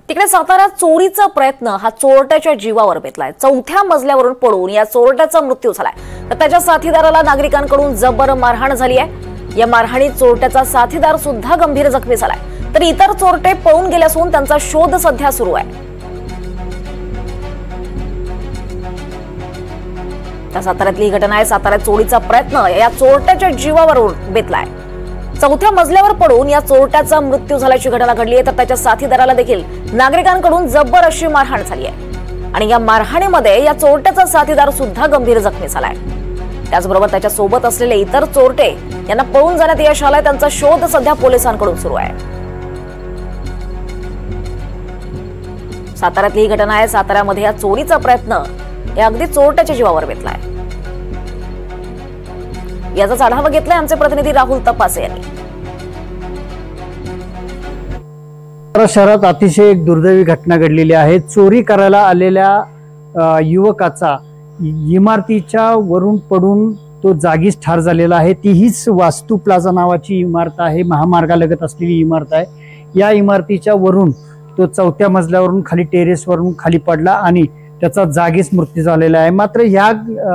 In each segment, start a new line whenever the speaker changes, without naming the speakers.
तिकडे साताऱ्यात चोरीचा प्रयत्न हा चोरट्याच्या जीवावर बेतलाय। चौथ्या मजल्यावरून पडून या चोरट्याचा मृत्यू झालाय, तर त्याच्या साथीदाराला नागरिकांकडून जबर मारहाण झाली आहे। या मारहाणीत चोरट्याचा साथीदार सुद्धा गंभीर जखमी झालाय, तर इतर चोरटे पळून गेले असून त्यांचा शोध सध्या सुरू आहे। त्या साताऱ्यातली ही घटना आहे। साताऱ्यात चोरीचा प्रयत्न या चोरट्याच्या जीवावर बेतलाय। चौथ्या मजल्यावर पडून या चोरट्याचा मृत्यू झाल्याची घटना घडली आहे, तर त्याच्या साथीदाराला देखील नागरिकांकडून जबर अशी मारहाण झाली आहे आणि या मारहाणीमध्ये या चोरट्याचा साथीदार सुद्धा गंभीर जखमी झालाय। त्याचबरोबर त्याच्या सोबत असलेले इतर चोरटे यांना पळून जाण्यात यश आलंय। त्यांचा शोध सध्या पोलिसांकडून सुरू आहे। साताऱ्यातली ही घटना आहे। साताऱ्यामध्ये या चोरीचा प्रयत्न या अगदी चोरट्याच्या जीवावर बेतलाय। याचा आढावा घेतलाय आमचे प्रतिनिधी राहुल तपासे यांनी।
शहरात अतिशय एक दुर्दैवी घटना घडलेली आहे। चोरी करायला आलेल्या युवकाचा इमारतीच्या वरून पडून तो जागीच ठार झालेला आहे। ती हीच वास्तू प्लाझा नावाची इमारत आहे, महामार्गालगत असलेली इमारत आहे। या इमारतीच्या वरून तो चौथ्या मजल्यावरून खाली टेरेसवरून खाली पडला आणि त्याचा जागीच मृत्यू झालेला आहे। मात्र ह्या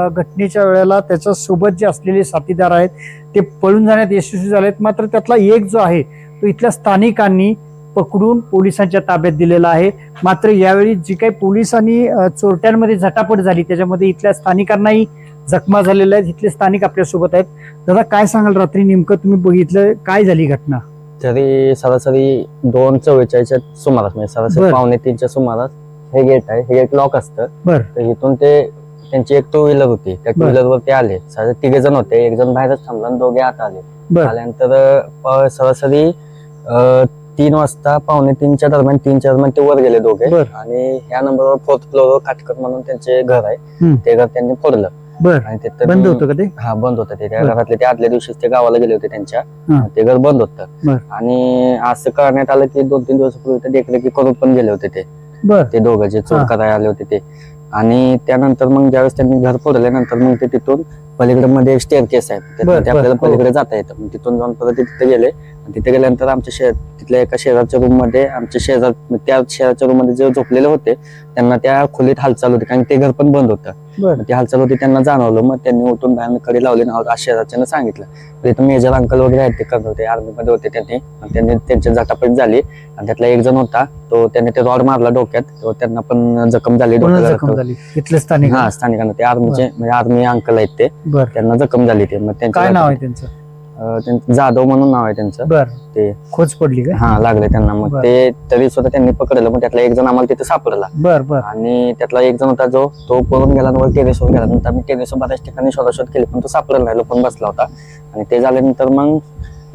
घटनेच्या वेळेला त्याच्या सोबत जे असलेले साथीदार आहेत ते पळून जाण्यात यशस्वी झालेत। मात्र त्यातला एक जो आहे तो इथल्या स्थानिकांनी पकडून पोलिसांच्या ताब्यात दिलेला आहे। मात्र यावेळी जी काही पोलिसांनी चोरट्यांमध्ये झटापट झाली त्याच्यामध्ये इथल्या स्थानिकांनाही जखमा झालेल्या आहेत। इथले स्थानिक आपल्या सोबत आहेत। दादा, काय सांगाल, रात्री नेमकं तुम्ही बघितलं, काय झाली घटना?
तरी सरासरी 2:44च्या सुमारास, म्हणजे सरासरी 2:45च्या सुमारास हे गेट आहे। हे गेट लॉक असतं। तर इथून ते त्यांची एक 2 व्हीलर होती, त्या 2 व्हीलर वरती आले। तिघे जण होते, एक जण बाहेरच थांबला आणि दोघे आत आले। आल्यानंतर सरासरी 3 वाजता 2:45च्या दरम्यान 3च्या दरम्यान ते वर गेले दोघे आणि ह्या नंबरवर 4th फ्लोअरवर काटकर म्हणून त्यांचे घर आहे, ते घर त्यांनी फोडलं। आणि ते
बंद होतं का ते?
हा, बंद होतं ते। त्या घरातले ते आदल्या दिवशीच ते गावाला गेले होते त्यांच्या, ते घर बंद होतं। आणि असं करण्यात आलं की 2-3 दिवसापूर्वी ते देखरेखी करून पण गेले होते ते दोघं जे चोर करायला आले होते ते। आणि त्यानंतर मग ज्यावेळेस त्यांनी घर फोडल्यानंतर मग ते तिथून पलीकडे मध्ये स्टेअर केस आहे, आपल्याला पलीकडे जाता येतं। मग तिथून जाऊन परत तिथे गेले। तिथे गेल्यानंतर आमच्या तिथल्या एका शेजारच्या रूम मध्ये, आमच्या शेजार त्या शेजारच्या रूम मध्ये जे झोपलेले होते त्यांना त्या खोलीत हालचाल होती, कारण ते घर पण बंद होतं। ती हालचाल होती त्यांना जाणवलं। मग त्यांनी उठून बाहेर कडे लावले ना, शेजारच्यानं सांगितलं। तिथं मेजर अंकल वगैरे आहेत, ते करत होते, आर्मी मध्ये होते। त्यांनी त्यांची झटापट झाली आणि त्यातला एक जण होता तो, त्याने ते रॉड मारला डोक्यात, त्यांना पण जखम झाली
इथले स्थानिक?
हा, स्थानिकांना, ते आर्मीचे म्हणजे आर्मी अंकल आहेत ते, त्यांना जखम झाली ते। मग
काय नाव आहे त्यांचं?
जाधव म्हणून नाव आहे त्यांचं। ते
खोज पडली का?
हा, लागले त्यांना। मग ते तरी सुद्धा त्यांनी पकडलं। मग त्यातला एक जण आम्हाला तिथे सापडला। आणि त्यातला एक जण होता जो तो पळून गेला, टेरेसवर गेला। नंतर आम्ही टेरेसवर बऱ्याच ठिकाणी शोधाशोध केली पण तो सापडला नाही, लपून बसला होता। आणि ते झाल्यानंतर मग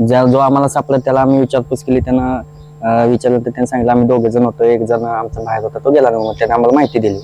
जो आम्हाला सापडला त्याला आम्ही विचारपूस केली। त्यांना विचारलं तर त्यांनी सांगितलं आम्ही 2 जण होतो, एक जण आमचा बाहेर होता, तो गेला। मग त्याने आम्हाला माहिती दिली।